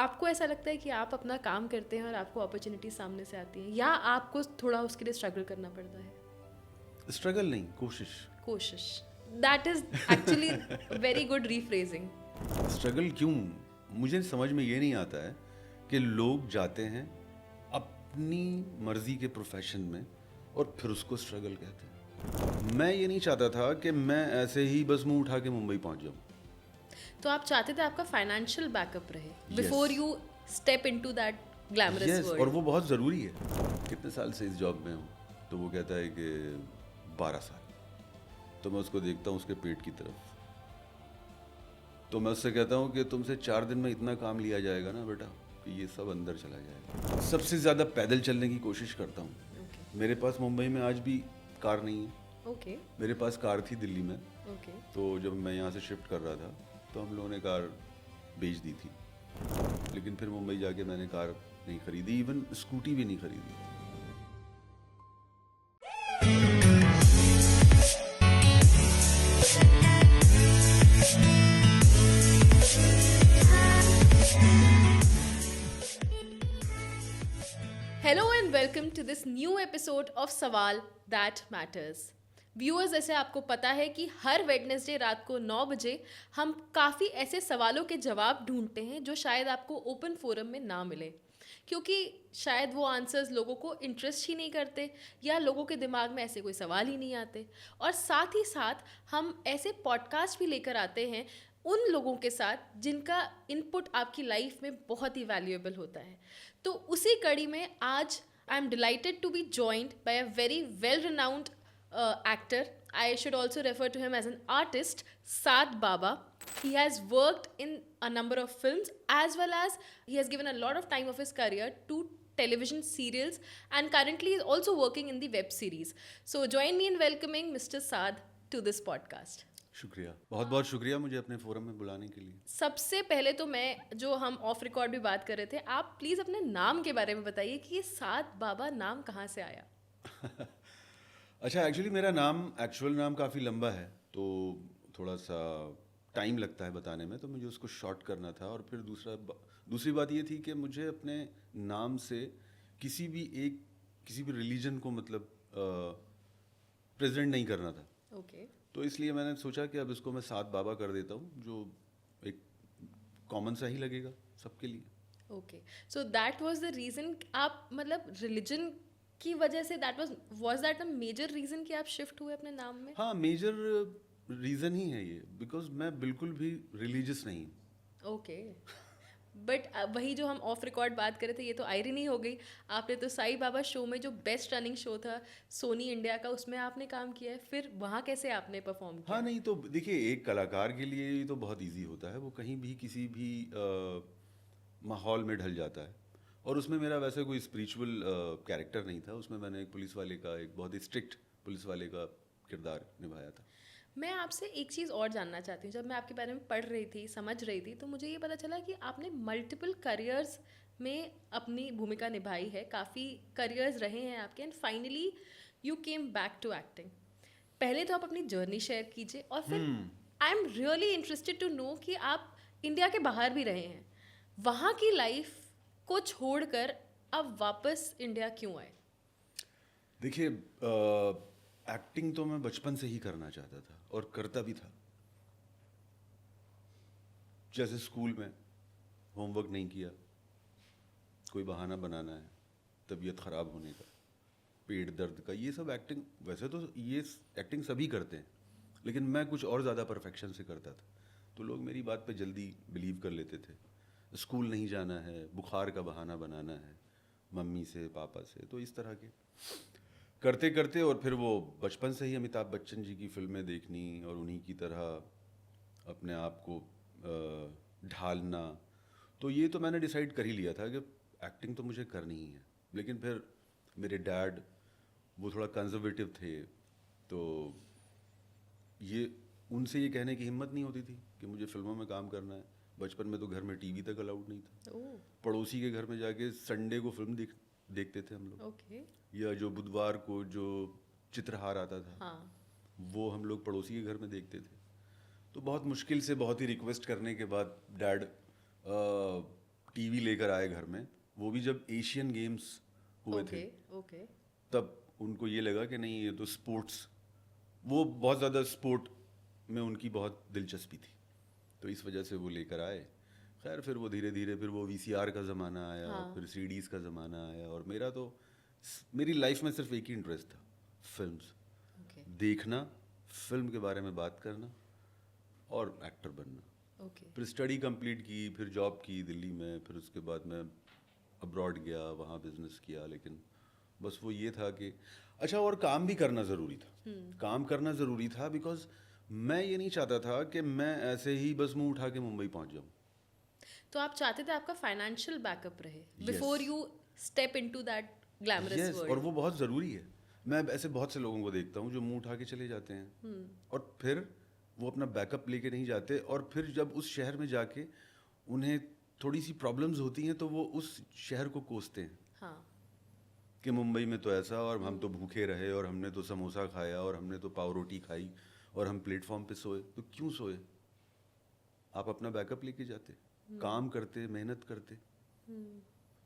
आपको ऐसा लगता है कि आप अपना काम करते हैं और आपको अपॉर्चुनिटी सामने से आती है, या आपको थोड़ा उसके लिए स्ट्रगल करना पड़ता है? स्ट्रगल नहीं, कोशिश। कोशिश, that is actually very good rephrasing. Struggle क्यों? मुझे समझ में ये नहीं आता है कि लोग जाते हैं अपनी मर्जी के प्रोफेशन में और फिर उसको स्ट्रगल कहते हैं। मैं ये नहीं चाहता था कि मैं ऐसे ही बस मुंह उठा के मुंबई पहुंच जाऊं। तो आप चाहते थे आपका फाइनेंशियल बैकअप रहे Yes. Before you step into that glamorous yes, और वर्ल्ड। वो बहुत ज़रूरी है। कितने साल से इस जॉब में हूँ? तो वो कहता है कि 12 साल। तो मैं उसको देखता हूँ उसके पेट की तरफ, तो मैं उससे कहता हूँ कि तुमसे 4 दिन में इतना काम लिया जाएगा ना बेटा कि ये सब अंदर चला जाएगा। सबसे ज़्यादा पैदल चलने की कोशिश करता हूँ। मेरे पास मुंबई में आज भी कार नहीं है। ओके मेरे पास कार थी दिल्ली में, ओके। तो जब मैं यहाँ से शिफ्ट कर रहा था तो हम लोगों ने कार बेच दी थी, लेकिन फिर मुंबई जाके मैंने कार नहीं खरीदी, इवन स्कूटी भी नहीं खरीदी। Hello and welcome to this new episode of Sawal that matters. Viewers, ऐसे आपको पता है कि हर वेडनेसडे रात को 9 बजे हम काफ़ी ऐसे सवालों के जवाब ढूंढते हैं जो शायद आपको ओपन फोरम में ना मिले, क्योंकि शायद वो आंसर्स लोगों को इंटरेस्ट ही नहीं करते या लोगों के दिमाग में ऐसे कोई सवाल ही नहीं आते। और साथ ही साथ हम ऐसे पॉडकास्ट भी लेकर आते हैं उन लोगों के साथ जिनका इनपुट आपकी लाइफ में बहुत ही वैल्यूएबल होता है। तो उसी कड़ी में आज I am delighted to be joined by a very well renowned actor. I should also refer to him as an artist, Saad Baba. He has worked in a number of films, as well as he has given a lot of time of his career to television serials, and currently is also working in the web series. So join me in welcoming Mr. Saad to this podcast. शुक्रिया, बहुत बहुत शुक्रिया मुझे अपने forum में बुलाने के लिए। सबसे पहले तो मैं, जो हम ऑफ रिकॉर्ड भी बात कर रहे थे, आप प्लीज़ अपने नाम के बारे में बताइए कि ये साद बाबा नाम कहाँ से आया? अच्छा, एक्चुअली मेरा नाम, एक्चुअल नाम काफ़ी लंबा है, तो थोड़ा सा टाइम लगता है बताने में, तो मुझे उसको शॉर्ट करना था। और फिर दूसरी बात ये थी कि मुझे अपने नाम से किसी भी रिलीजन को मतलब प्रेजेंट नहीं करना था। ओके तो इसलिए मैंने सोचा कि अब इसको मैं साद बाबा कर देता हूँ, जो एक कॉमन सा ही लगेगा सबके लिए। Okay, so that was the reason. आप मतलब रिलीजन की वजह से was that a major reason कि आप शिफ्ट हुए अपने नाम में? हाँ, मेजर रीज़न ही है ये, बिकॉज मैं बिल्कुल भी रिलीजियस नहीं हूँ। ओके, बट वही जो हम ऑफ रिकॉर्ड बात कर रहे थे, ये तो आयरनी हो गई। आपने तो साईं बाबा शो में, जो बेस्ट रनिंग शो था सोनी इंडिया का, उसमें आपने काम किया है, फिर वहाँ कैसे आपने परफॉर्म किया? हाँ, नहीं तो देखिए, एक कलाकार के लिए ये तो बहुत इजी होता है, वो कहीं भी किसी भी माहौल में ढल जाता है। और उसमें मेरा वैसे कोई स्पिरिचुअल कैरेक्टर नहीं था, उसमें मैंने एक पुलिस वाले का, एक बहुत ही स्ट्रिक्ट पुलिस वाले का किरदार निभाया था। मैं आपसे एक चीज़ और जानना चाहती हूँ। जब मैं आपके बारे में पढ़ रही थी, समझ रही थी, तो मुझे ये पता चला कि आपने मल्टीपल करियर्स में अपनी भूमिका निभाई है, काफ़ी करियर्स रहे हैं आपके, and finally you came back to acting. पहले तो आप अपनी जर्नी शेयर कीजिए, और फिर I am really interested to know कि आप इंडिया के बाहर भी रहे हैं, वहाँ की लाइफ को छोड़कर अब वापस इंडिया क्यों आए? देखिए, एक्टिंग तो मैं बचपन से ही करना चाहता था और करता भी था। जैसे स्कूल में होमवर्क नहीं किया, कोई बहाना बनाना है, तबीयत ख़राब होने का, पेट दर्द का, ये सब एक्टिंग, वैसे तो ये एक्टिंग सभी करते हैं, लेकिन मैं कुछ और ज़्यादा परफेक्शन से करता था, तो लोग मेरी बात पे जल्दी बिलीव कर लेते थे। स्कूल नहीं जाना है, बुखार का बहाना बनाना है मम्मी से पापा से, तो इस तरह के करते करते, और फिर वो बचपन से ही अमिताभ बच्चन जी की फिल्में देखनी और उन्हीं की तरह अपने आप को ढालना, तो ये तो मैंने डिसाइड कर ही लिया था कि एक्टिंग तो मुझे करनी ही है। लेकिन फिर मेरे डैड वो थोड़ा कंजर्वेटिव थे, तो ये उनसे ये कहने की हिम्मत नहीं होती थी कि मुझे फिल्मों में काम करना है। बचपन में तो घर में टीवी तक अलाउड नहीं था। ओह, पड़ोसी के घर में जाके संडे को फिल्म देखते थे हम लोग, ओके, या जो बुधवार को जो चित्रहार आता था, हाँ, वो हम लोग पड़ोसी के घर में देखते थे। तो बहुत मुश्किल से, बहुत ही रिक्वेस्ट करने के बाद डैड टीवी लेकर आए घर में, वो भी जब एशियन गेम्स हुए थे, ओके तब उनको ये लगा कि नहीं ये तो स्पोर्ट्स, वो बहुत ज़्यादा स्पोर्ट में उनकी बहुत दिलचस्पी थी, तो इस वजह से वो लेकर आए। खैर फिर वो धीरे धीरे फिर वो वीसीआर का ज़माना आया, हाँ। फिर सीडीज़ का ज़माना आया, और मेरा तो मेरी लाइफ में सिर्फ एक ही इंटरेस्ट था, फिल्म्स ओके देखना, फिल्म के बारे में बात करना और एक्टर बनना। ओके फिर स्टडी कंप्लीट की, फिर जॉब की दिल्ली में, फिर उसके बाद मैं अब्रॉड गया, वहाँ बिजनेस किया, लेकिन बस वो ये था कि अच्छा, और काम भी करना ज़रूरी था। काम करना ज़रूरी था बिकॉज मैं ये नहीं चाहता था कि मैं ऐसे ही बस मुंह उठा के मुंबई पहुँच जाऊँ। तो आप चाहते थे आपका फाइनेंशियल बैकअप रहे Yes. Before you step into that glamorous Yes, और वर्ल्ड। वो बहुत ज़रूरी है। मैं ऐसे बहुत से लोगों को देखता हूँ जो मुंह उठा के चले जाते हैं, और फिर वो अपना बैकअप लेके नहीं जाते, और फिर जब उस शहर में जाके उन्हें थोड़ी सी प्रॉब्लम्स होती हैं तो वो उस शहर को कोसते हैं हाँ कि मुंबई में तो ऐसा, और हम तो भूखे रहे, और हमने तो समोसा खाया, और हमने तो पाव रोटी खाई, और हम प्लेटफॉर्म पे सोए। तो क्यों सोए? आप अपना बैकअप लेके जाते, काम करते, मेहनत करते।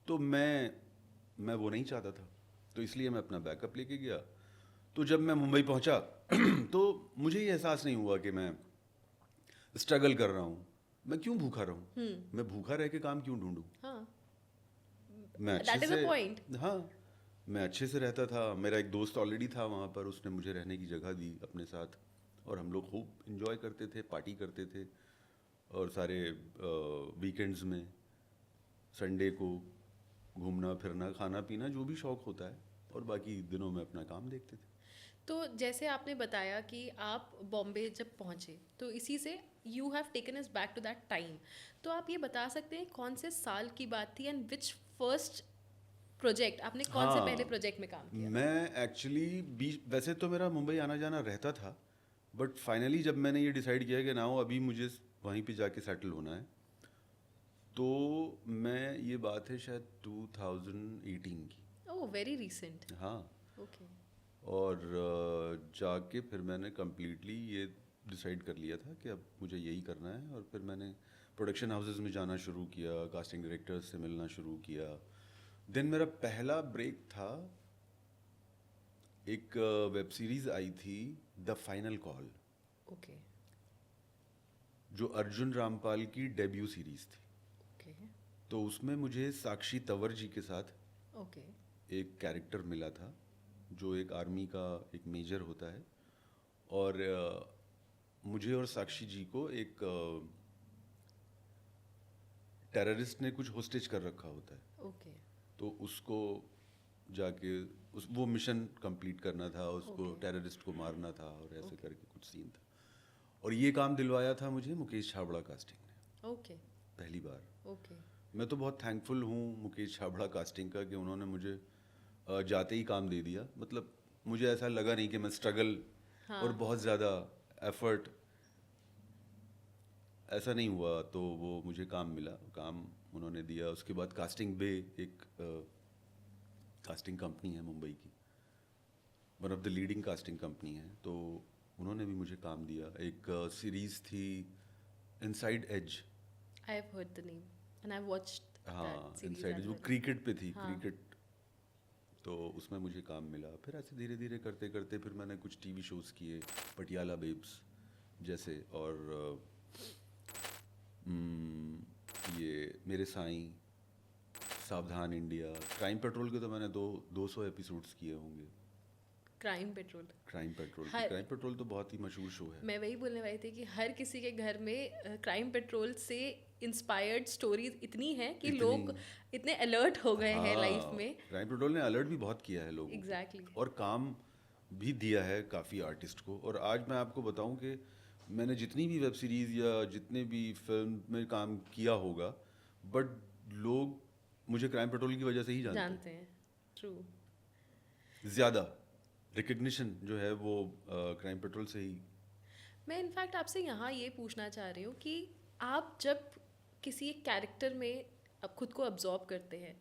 तो मैं वो नहीं चाहता था, तो इसलिए मैं अपना बैकअप लेके गया। तो जब मैं मुंबई पहुंचा तो मुझे ये एहसास नहीं हुआ कि मैं स्ट्रगल कर रहा हूँ। मैं क्यों भूखा रहूँ? मैं भूखा रह के काम क्यों ढूंढूं? हाँ मैं That अच्छे is the से, point. हाँ, मैं अच्छे से रहता था। मेरा एक दोस्त ऑलरेडी था वहाँ पर, उसने मुझे रहने की जगह दी अपने साथ, और हम लोग खूब इंजॉय करते थे, पार्टी करते थे, और सारे वीकेंड्स में संडे को घूमना फिरना, खाना पीना, जो भी शौक होता है, और बाकी दिनों में अपना काम देखते थे। तो जैसे आपने बताया कि आप बॉम्बे जब पहुंचे तो इसी से you have taken us back to that time, तो आप ये बता सकते हैं कौन से साल की बात थी एंड विच फर्स्ट प्रोजेक्ट आपने कौन से हाँ, पहले प्रोजेक्ट में काम किया? मैं एक्चुअली वैसे तो मेरा मुंबई आना जाना रहता था, बट फाइनली जब मैंने ये डिसाइड किया कि ना हो, अभी मुझे वहीं पे जाके सेटल होना है, तो मैं, ये बात है शायद 2018 की। Oh very recent. हाँ, ओके और जाके फिर मैंने कम्प्लीटली ये डिसाइड कर लिया था कि अब मुझे यही करना है, और फिर मैंने प्रोडक्शन हाउसेस में जाना शुरू किया, कास्टिंग डायरेक्टर्स से मिलना शुरू किया। देन मेरा पहला ब्रेक था, एक वेब सीरीज़ आई थी द फाइनल कॉल, ओके जो अर्जुन रामपाल की डेब्यू सीरीज़ थी। ओके तो उसमें मुझे साक्षी तंवर जी के साथ ओके एक कैरेक्टर मिला था, जो एक आर्मी का एक मेजर होता है, और मुझे और साक्षी जी को एक टेररिस्ट ने कुछ होस्टेज कर रखा होता है, ओके तो उसको जाके वो मिशन कंप्लीट करना था, उसको Okay. टेररिस्ट को मारना था, और ऐसे Okay. करके कुछ सीन था। और ये काम दिलवाया था मुझे मुकेश छाबड़ा कास्टिंग ने ओके पहली बार। ओके मैं तो बहुत थैंकफुल हूँ मुकेश छाबड़ा कास्टिंग का कि उन्होंने मुझे जाते ही काम दे दिया। मतलब मुझे ऐसा लगा नहीं कि मैं स्ट्रगल हाँ। और बहुत ज़्यादा एफर्ट, ऐसा नहीं हुआ। तो वो मुझे काम मिला, काम उन्होंने दिया। उसके बाद कास्टिंग बे एक कास्टिंग कंपनी है मुंबई की, one of the leading casting company है, तो उन्होंने भी मुझे काम दिया। एक सीरीज़ थी Inside Edge, I have heard the name and I watched हाँ that series Inside Edge, edge वो वेल। क्रिकेट पे थी, हाँ। क्रिकेट, तो उसमें मुझे काम मिला। फिर ऐसे धीरे धीरे करते करते फिर मैंने कुछ टीवी शोज़ किए, पटियाला बेब्स जैसे, और ये मेरे साईं, सावधान इंडिया, क्राइम पेट्रोल के तो मैंने 200 एपिसोड्स किए होंगे। क्राइम पेट्रोल, क्राइम पेट्रोल, हर- क्राइम पेट्रोल तो बहुत ही मशहूर शो है। मैं वही बोलने वाली थी कि हर किसी के घर में क्राइम पेट्रोल से इंस्पायर्ड स्टोरीज इतनी हैं कि इतनी- लोग इतने अलर्ट हो गए हैं लाइफ हाँ, में। क्राइम पेट्रोल ने अलर्ट भी बहुत किया है लोगों को, एग्जैक्टली और काम भी दिया है काफ़ी आर्टिस्ट को। और आज मैं आपको बताऊं कि मैंने जितनी भी वेब सीरीज़ या जितने भी फिल्म में काम किया होगा, बट लोग मुझे क्राइम पेट्रोल की वजह से ही जानते हैं। ट्रू। हैं। ज़्यादा रिकग्निशन जो है वो क्राइम पेट्रोल से ही। मैं इनफैक्ट आपसे यहाँ ये पूछना चाह रही हूँ कि आप जब किसी एक कैरेक्टर में अब खुद को अब्जॉर्ब करते हैं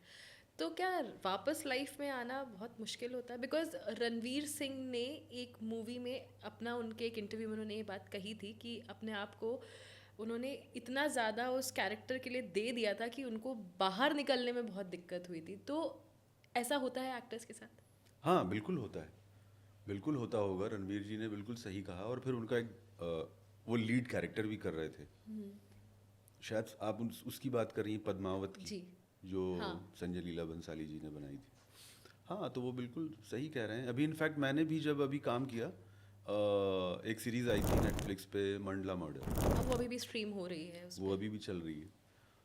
तो क्या वापस लाइफ में आना बहुत मुश्किल होता है? बिकॉज रणवीर सिंह ने एक मूवी में अपना, उनके एक इंटरव्यू में उन्होंने ये बात कही थी कि अपने आप को उन्होंने इतना ज़्यादा उस कैरेक्टर के लिए दे दिया था कि उनको बाहर निकलने में बहुत दिक्कत हुई थी। तो ऐसा होता है एक्टर्स के साथ? हाँ बिल्कुल होता है, बिल्कुल होता होगा। रणवीर जी ने बिल्कुल सही कहा। और फिर उनका एक वो लीड कैरेक्टर भी कर रहे थे, शायद आप उसकी बात कर रही हैं, पद्मावत की, जी जो हाँ। संजय लीला बंसाली जी ने बनाई थी। हाँ तो वो बिल्कुल सही कह रहे हैं। अभी इनफैक्ट मैंने भी जब अभी काम किया, एक सीरीज आई थी नेटफ्लिक्स पे, मंडला मर्डर, अब वो अभी भी स्ट्रीम हो रही है उस वो पे। अभी भी चल रही है।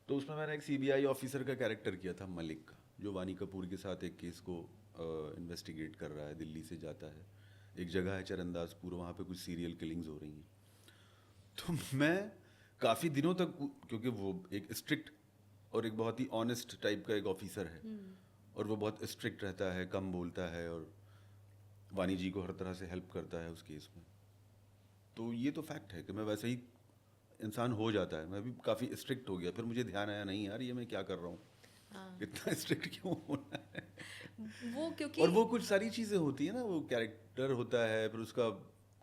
तो उसमें मैंने एक सीबीआई ऑफिसर का कैरेक्टर किया था, मलिक का, जो वानी कपूर के साथ एक केस को इन्वेस्टिगेट कर रहा है। दिल्ली से जाता है, एक जगह है चरंदाजपुर, वहाँ पे कुछ सीरियल किलिंग्स हो रही हैं। तो मैं काफ़ी दिनों तक, क्योंकि वो एक स्ट्रिक्ट और एक बहुत ही ऑनेस्ट टाइप का एक ऑफिसर है, और वो बहुत स्ट्रिक्ट रहता है, कम बोलता है, और वानी जी को हर तरह से हेल्प करता है उस केस में। तो ये तो फैक्ट है कि मैं वैसे ही इंसान हो जाता है। मैं भी काफ़ी स्ट्रिक्ट हो गया, फिर मुझे ध्यान आया, नहीं यार ये मैं क्या कर रहा हूँ, हाँ इतना स्ट्रिक्ट क्यों होना है। वो क्योंकि और वो कुछ सारी चीज़ें होती है ना, वो कैरेक्टर होता है, फिर उसका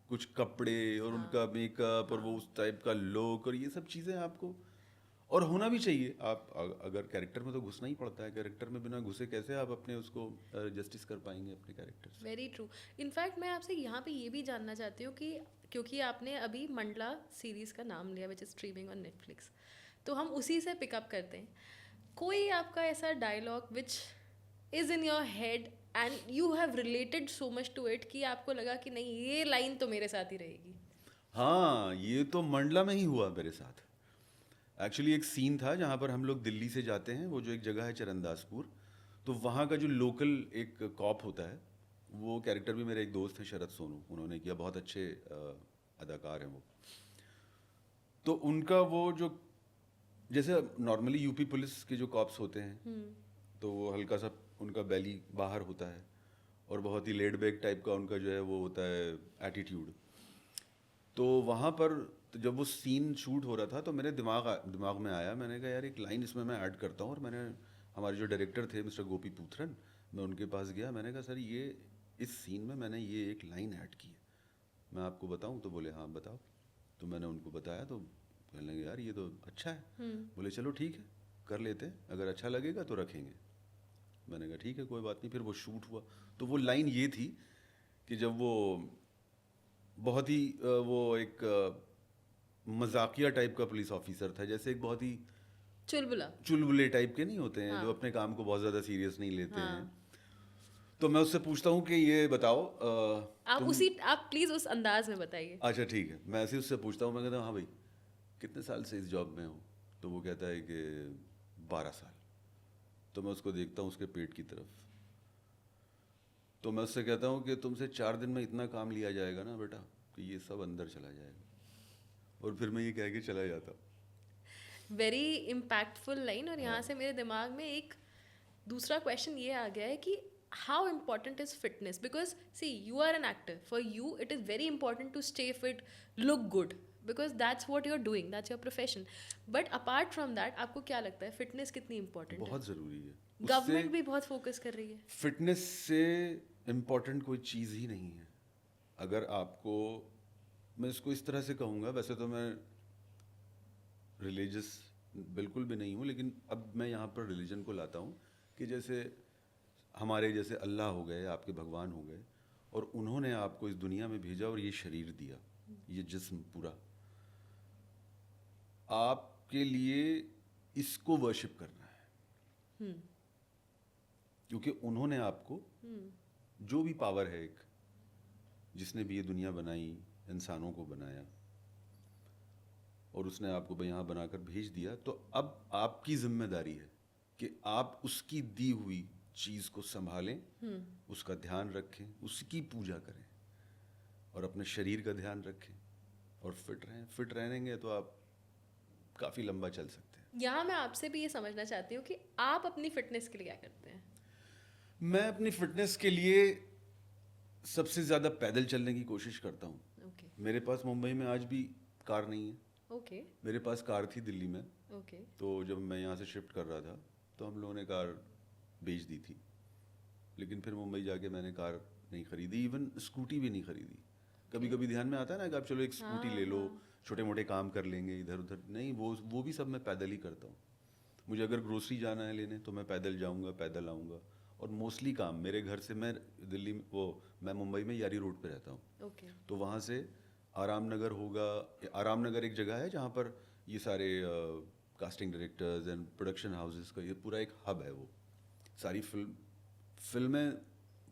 कुछ कपड़े और हाँ उनका मेकअप और वो उस टाइप का लुक, और ये सब चीज़ें आपको, और होना भी चाहिए। आप अगर कैरेक्टर में तो घुसना ही पड़ता है, कैरेक्टर में बिना घुसे कैसे आप अपने उसको जस्टिस कर पाएंगे अपने कैरेक्टर से। Very true. इनफैक्ट मैं आपसे यहाँ पे ये भी जानना चाहती हूँ कि क्योंकि आपने अभी मंडला सीरीज़ का नाम लिया which is streaming on Netflix, तो हम उसी से पिकअप करते हैं। कोई आपका ऐसा dialogue which is in your head and you have related so much to it कि आपको लगा कि नहीं ये लाइन तो मेरे साथ ही रहेगी? हाँ ये तो मंडला में ही हुआ मेरे साथ। एक्चुअली एक सीन था जहाँ पर हम लोग दिल्ली से जाते हैं, वो जो एक जगह है चरंदासपुर, तो वहाँ का जो लोकल एक कॉप होता है, वो कैरेक्टर भी मेरे एक दोस्त हैं शरद सोनू, उन्होंने किया, बहुत अच्छे अदाकार हैं वो। तो उनका वो जो, जैसे नॉर्मली यूपी पुलिस के जो कॉप्स होते हैं, तो वो हल्का सा उनका बैली बाहर होता है, और बहुत ही लेड बैक टाइप का उनका जो है वो होता है एटीट्यूड। तो वहाँ पर, तो जब वो सीन शूट हो रहा था, तो मेरे दिमाग में आया, मैंने कहा यार एक लाइन इसमें मैं ऐड करता हूँ। और मैंने, हमारे जो डायरेक्टर थे मिस्टर गोपी पूथरन, मैं उनके पास गया, मैंने कहा सर ये इस सीन में मैंने ये एक लाइन ऐड की है, मैं आपको बताऊँ? तो बोले हाँ बताओ। तो मैंने उनको बताया, तो कहने लगे यार ये तो अच्छा है। बोले चलो ठीक है, कर लेते हैं, अगर अच्छा लगेगा तो रखेंगे। मैंने कहा ठीक है कोई बात नहीं। फिर वो शूट हुआ, तो वो लाइन ये थी कि जब वो बहुत ही वो एक मजाकिया टाइप का पुलिस ऑफिसर था, जैसे एक बहुत ही चुलबुला। चुलबुले टाइप के नहीं होते हैं, हाँ जो अपने काम को बहुत ज़्यादा सीरियस नहीं लेते हैं। हाँ। तो मैं उससे पूछता हूँ कि ये बताओ तुम, आप प्लीज़ उस अंदाज में बताइए। अच्छा ठीक है, मैं ऐसे ही उससे पूछता हूँ, मैं कहता हूँ हाँ भाई कितने साल से इस जॉब में हो? तो वो कहता है कि 12 साल। तो मैं उसको देखता हूँ उसके पेट की तरफ, तो मैं उससे कहता हूँ कि तुमसे 4 दिन में इतना काम लिया जाएगा ना बेटा कि ये सब अंदर चला जाएगा। और फिर मैं ये कह के चला जाता हूँ। Very impactful line. और यहाँ हाँ से मेरे दिमाग में एक दूसरा क्वेश्चन ये आ गया है कि how important is fitness? Because see you are an actor, for you it is very important to stay fit, look good, because that's what you are doing, that's your profession. But apart from that आपको क्या लगता है fitness कितनी important है? बहुत ज़रूरी है। Government भी बहुत फोकस कर रही है। फिटनेस से इम्पोर्टेंट कोई चीज़ ही नहीं है। अगर आपको, मैं इसको इस तरह से कहूँगा, वैसे तो मैं रिलीजियस बिल्कुल भी नहीं हूँ, लेकिन अब मैं यहाँ पर रिलीजन को लाता हूँ कि जैसे हमारे जैसे अल्लाह हो गए, आपके भगवान हो गए, और उन्होंने आपको इस दुनिया में भेजा और ये शरीर दिया, ये जिस्म पूरा आपके लिए, इसको वर्शिप करना है। क्योंकि उन्होंने आपको, जो भी पावर है एक, जिसने भी ये दुनिया बनाई, इंसानों को बनाया, और उसने आपको यहाँ बनाकर भेज दिया, तो अब आपकी जिम्मेदारी है कि आप उसकी दी हुई चीज़ को संभालें, उसका ध्यान रखें, उसकी पूजा करें, और अपने शरीर का ध्यान रखें, और फिट रहें। फिट रहेंगे तो आप काफ़ी लंबा चल सकते हैं। यहाँ मैं आपसे भी ये समझना चाहती हूँ कि आप अपनी फिटनेस के लिए क्या करते हैं? मैं अपनी फिटनेस के लिए सबसे ज़्यादा पैदल चलने की कोशिश करता हूँ। ओके मेरे पास मुंबई में आज भी कार नहीं है। ओके मेरे पास कार थी दिल्ली में, ओके। तो जब मैं यहाँ से शिफ्ट कर रहा था तो हम लोगों ने कार बेच दी थी, लेकिन फिर मुंबई जाके मैंने कार नहीं खरीदी, इवन स्कूटी भी नहीं खरीदी। कभी कभी ध्यान में आता है ना कि आप चलो एक स्कूटी ले लो, छोटे मोटे काम कर लेंगे इधर उधर, नहीं, वो भी सब मैं पैदल ही करता हूँ। मुझे अगर ग्रोसरी जाना है लेने तो मैं पैदल जाऊँगा, पैदल आऊँगा। और मोस्टली काम मेरे घर से, मैं मुंबई में यारी रोड पे रहता हूँ। ओके। तो वहाँ से आराम नगर होगा, आराम नगर एक जगह है जहाँ पर ये सारे casting directors and production houses का ये पूरा एक हब है। वो सारी फिल्में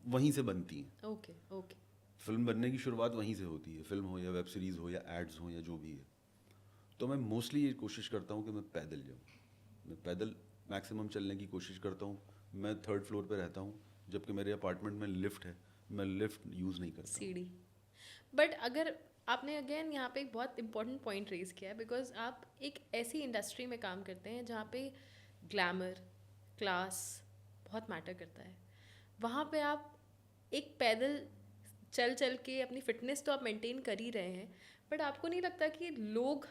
वहीं से बनती हैं। Okay okay. फिल्म बनने की शुरुआत वहीं से होती है, फिल्म हो या वेब सीरीज़ हो या एड्स हो या जो भी है। तो मैं मोस्टली ये कोशिश करता हूँ कि मैं पैदल जाऊँ, मैं पैदल मैक्सिमम चलने की कोशिश करता हूँ। मैं 3rd फ्लोर पे रहता हूँ, जबकि मेरे अपार्टमेंट में लिफ्ट है, मैं लिफ्ट यूज़ नहीं करता। सीढ़ी। बट अगर आपने अगेन यहाँ पे एक बहुत इंपॉर्टेंट पॉइंट रेज किया है, बिकॉज आप एक ऐसी इंडस्ट्री में काम करते हैं जहाँ पे ग्लैमर, क्लास बहुत मैटर करता है। वहाँ पे आप एक पैदल चल चल के अपनी फिटनेस तो आप मेंटेन कर ही रहे हैं, बट आपको नहीं लगता कि लोग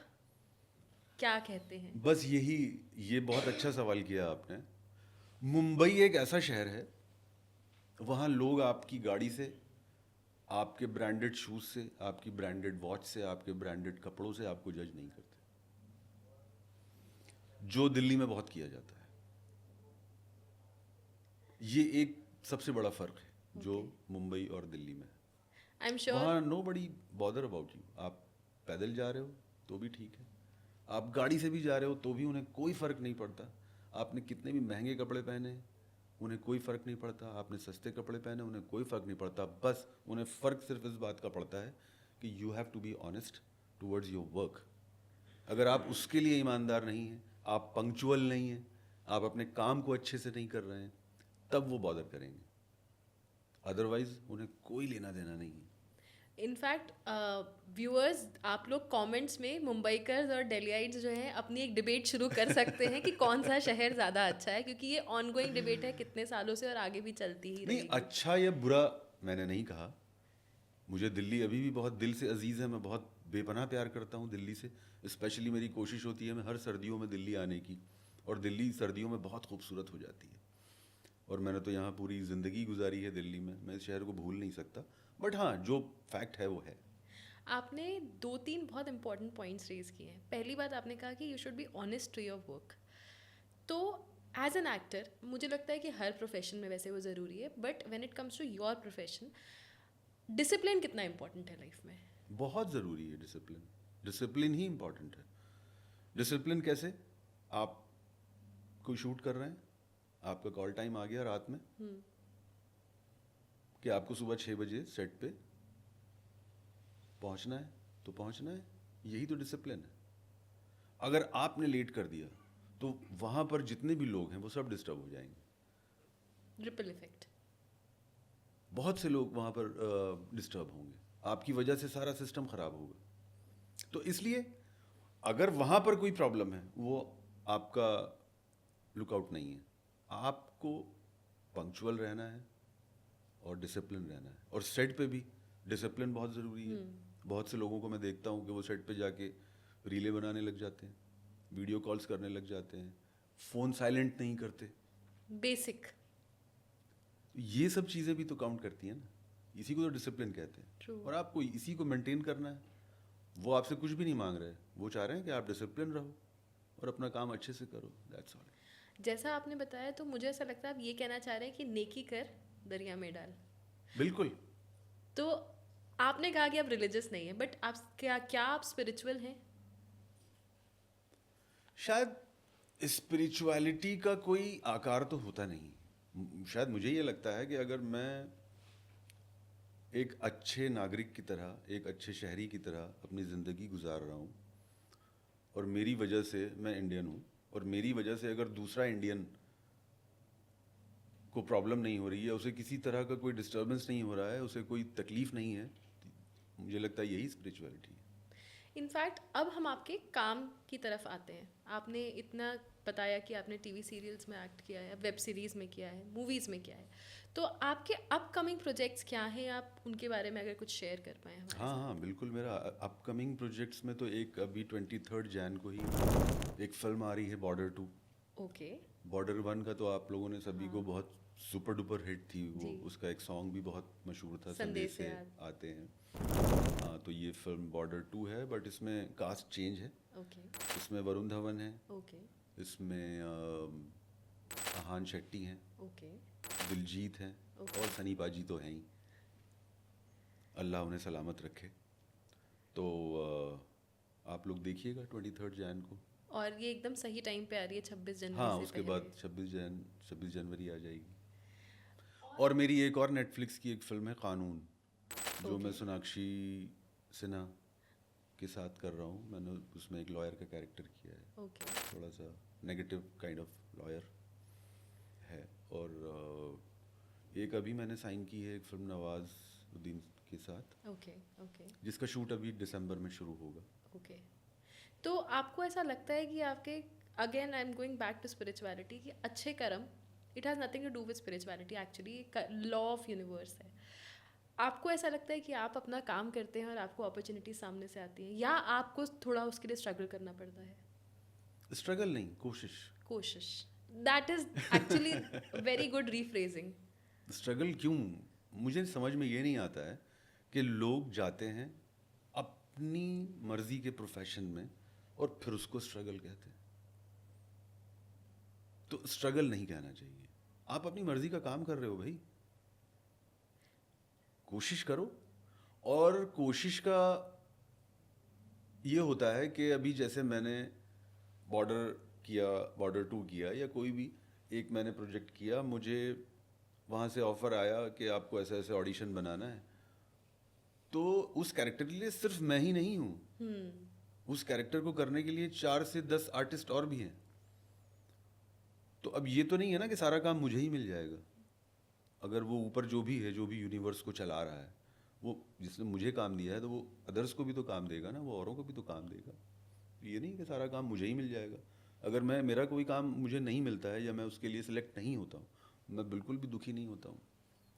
क्या कहते हैं? बस ये बहुत अच्छा सवाल किया आपने। मुंबई एक ऐसा शहर है, वहाँ लोग आपकी गाड़ी से, आपके ब्रांडेड शूज से, आपकी ब्रांडेड वॉच से, आपके ब्रांडेड कपड़ों से आपको जज नहीं करते, जो दिल्ली में बहुत किया जाता है। ये एक सबसे बड़ा फर्क है जो मुंबई और दिल्ली में है। आई एम श्योर वहाँ नोबडी बॉदर अबाउट यू। आप पैदल जा रहे हो तो भी ठीक है, आप गाड़ी से भी जा रहे हो तो भी उन्हें कोई फ़र्क नहीं पड़ता। आपने कितने भी महंगे कपड़े पहने उन्हें कोई फ़र्क नहीं पड़ता, आपने सस्ते कपड़े पहने उन्हें कोई फ़र्क नहीं पड़ता। बस उन्हें फ़र्क सिर्फ इस बात का पड़ता है कि you have to be honest towards your work. अगर आप उसके लिए ईमानदार नहीं हैं, आप पंक्चुअल नहीं हैं, आप अपने काम को अच्छे से नहीं कर रहे हैं, तब वो बॉदर करेंगे। अदरवाइज उन्हें कोई लेना देना नहीं है। इनफैक्ट व्यूअर्स, आप लोग कमेंट्स में मुंबईकर्स और दिल्लीइट्स जो हैं अपनी एक डिबेट शुरू कर सकते हैं कि कौन सा शहर ज़्यादा अच्छा है, क्योंकि ये ऑनगोइंग डिबेट है कितने सालों से और आगे भी चलती ही नहीं, रहेगी। अच्छा या बुरा मैंने नहीं कहा। मुझे दिल्ली अभी भी बहुत दिल से अजीज़ है, मैं बहुत बेपनाह प्यार करता हूँ दिल्ली से। स्पेशली मेरी कोशिश होती है मैं हर सर्दियों में दिल्ली आने की, और दिल्ली सर्दियों में बहुत खूबसूरत हो जाती है। और मैंने तो यहाँ पूरी ज़िंदगी गुजारी है दिल्ली में, मैं इस शहर को भूल नहीं सकता। बट हाँ, जो फैक्ट है वो है। आपने 2-3 बहुत इंपॉर्टेंट पॉइंट्स रेज किए हैं। पहली बात आपने कहा कि you should be honest to your work. तो एज एन एक्टर मुझे लगता है कि हर प्रोफेशन में वैसे वो ज़रूरी है, but when it comes to your profession, discipline कितना इंपॉर्टेंट है लाइफ में? बहुत ज़रूरी है डिसिप्लिन। डिसिप्लिन ही इम्पॉर्टेंट है। डिसिप्लिन कैसे? आप कोई शूट कर रहे हैं, आपका कॉल टाइम आ गया रात में कि आपको सुबह 6 बजे सेट पे पहुंचना है, तो पहुंचना है। यही तो डिसिप्लिन है। अगर आपने लेट कर दिया तो वहां पर जितने भी लोग हैं वो सब डिस्टर्ब हो जाएंगे। Ripple effect. बहुत से लोग वहां पर डिस्टर्ब होंगे, आपकी वजह से सारा सिस्टम खराब होगा। तो इसलिए अगर वहां पर कोई प्रॉब्लम है, वो आपका लुकआउट नहीं है। आपको पंक्चुअल रहना है और डिसिप्लिन रहना है। और सेट पे भी डिसिप्लिन बहुत ज़रूरी है। बहुत से लोगों को मैं देखता हूँ कि वो सेट पे जाके रीले बनाने लग जाते हैं, वीडियो कॉल्स करने लग जाते हैं, फ़ोन साइलेंट नहीं करते। बेसिक। ये सब चीज़ें भी तो काउंट करती हैं ना, इसी को तो डिसिप्लिन कहते हैं। True. और आपको इसी को मेंटेन करना है। वो आपसे कुछ भी नहीं मांग रहे, वो चाह रहे हैं कि आप डिसिप्लिन रहो और अपना काम अच्छे से करो, दैट्स ऑल। जैसा आपने बताया, तो मुझे ऐसा लगता है आप ये कहना चाह रहे हैं कि नेकी कर दरिया में डाल। बिल्कुल। तो आपने कहा कि आप रिलीजियस नहीं है, बट आप क्या आप स्पिरिचुअल हैं? शायद स्पिरिचुअलिटी का कोई आकार तो होता नहीं। शायद मुझे ये लगता है कि अगर मैं एक अच्छे नागरिक की तरह, एक अच्छे शहरी की तरह अपनी ज़िंदगी गुजार रहा हूँ, और मेरी वजह से मैं इंडियन हूँ, और मेरी वजह से अगर दूसरा इंडियन को प्रॉब्लम नहीं हो रही है, उसे किसी तरह का कोई डिस्टर्बेंस नहीं हो रहा है, उसे कोई तकलीफ़ नहीं है, मुझे लगता है यही स्पिरिचुअलिटी है। इनफैक्ट अब हम आपके काम की तरफ आते हैं। आपने इतना बताया कि आपने टीवी सीरियल्स में एक्ट किया है, वेब सीरीज़ में किया है, मूवीज़ में किया है। तो आपके अपकमिंग प्रोजेक्ट्स क्या हैं? आप उनके बारे में अगर कुछ शेयर कर पाएँ हमारे हाँ साथ। हाँ बिल्कुल। मेरा अपकमिंग प्रोजेक्ट्स में तो एक अभी 23 जैन को ही एक फ़िल्म आ रही है, बॉर्डर 2। ओके। बॉर्डर 1 का तो आप लोगों ने सभी को हाँ। बहुत सुपर डुपर हिट थी वो, जी। उसका एक सॉन्ग भी बहुत मशहूर था, संदेश संदेश से से याद। आते हैं। हाँ, तो ये फिल्म बॉर्डर 2 है, बट इसमें कास्ट चेंज है। ओके। इसमें वरुण धवन है, ओके। इसमें अहान शेट्टी हैं, ओके। दिलजीत हैं, ओके। और सनी पाजी तो हैं ही, अल्लाह उन्हें सलामत रखे। तो आप लोग देखिएगा 23 जैन को। और ये एकदम सही टाइम पे आ रही है 26 जनवरी हाँ, से उसके पहले। बाद 26 जनवरी आ जाएगी। और मेरी एक और नेटफ्लिक्स की एक फिल्म है कानून, जो मैं ओके। सोनाक्षी सिन्हा के साथ कर रहा हूँ। मैंने उसमें एक लॉयर का कैरेक्टर किया है, ओके। थोड़ा सा नेगेटिव काइंड ऑफ लॉयर है। और एक अभी मैंने साइन की है एक फिल्म नवाजुद्दीन के साथ, ओके। ओके। जिसका शूट अभी दिसंबर में शुरू होगा। ओके। तो आपको ऐसा लगता है कि आपके, again I am going back to spirituality, कि अच्छे कर्म, it has nothing to do with spirituality, actually law of universe है। आपको ऐसा लगता है कि आप अपना काम करते हैं और आपको अपॉर्चुनिटी सामने से आती है, या आपको थोड़ा उसके लिए स्ट्रगल करना पड़ता है? स्ट्रगल नहीं, कोशिश। कोशिश, that is actually very good rephrasing. Struggle क्यों, मुझे समझ में ये नहीं आता है कि लोग जाते हैं अपनी मर्जी के प्रोफेशन में और फिर उसको स्ट्रगल कहते हैं। तो स्ट्रगल नहीं कहना चाहिए, आप अपनी मर्जी का काम कर रहे हो भाई, कोशिश करो। और कोशिश का ये होता है कि अभी जैसे मैंने बॉर्डर किया, बॉर्डर 2 किया, या कोई भी एक मैंने प्रोजेक्ट किया, मुझे वहाँ से ऑफर आया कि आपको ऐसे ऐसे ऑडिशन बनाना है, तो उस कैरेक्टर के लिए सिर्फ मैं ही नहीं हूँ, उस कैरेक्टर को करने के लिए 4 से 10 आर्टिस्ट और भी हैं। तो अब ये तो नहीं है ना कि सारा काम मुझे ही मिल जाएगा। अगर वो ऊपर जो भी है, जो भी यूनिवर्स को चला रहा है, वो जिसने मुझे काम दिया है, तो वो अदर्स को भी तो काम देगा ना, वो औरों को भी तो काम देगा। ये नहीं कि सारा काम मुझे ही मिल जाएगा। अगर मेरा कोई काम मुझे नहीं मिलता है, या मैं उसके लिए सिलेक्ट नहीं होता हूँ, मैं बिल्कुल भी दुखी नहीं होता हूँ।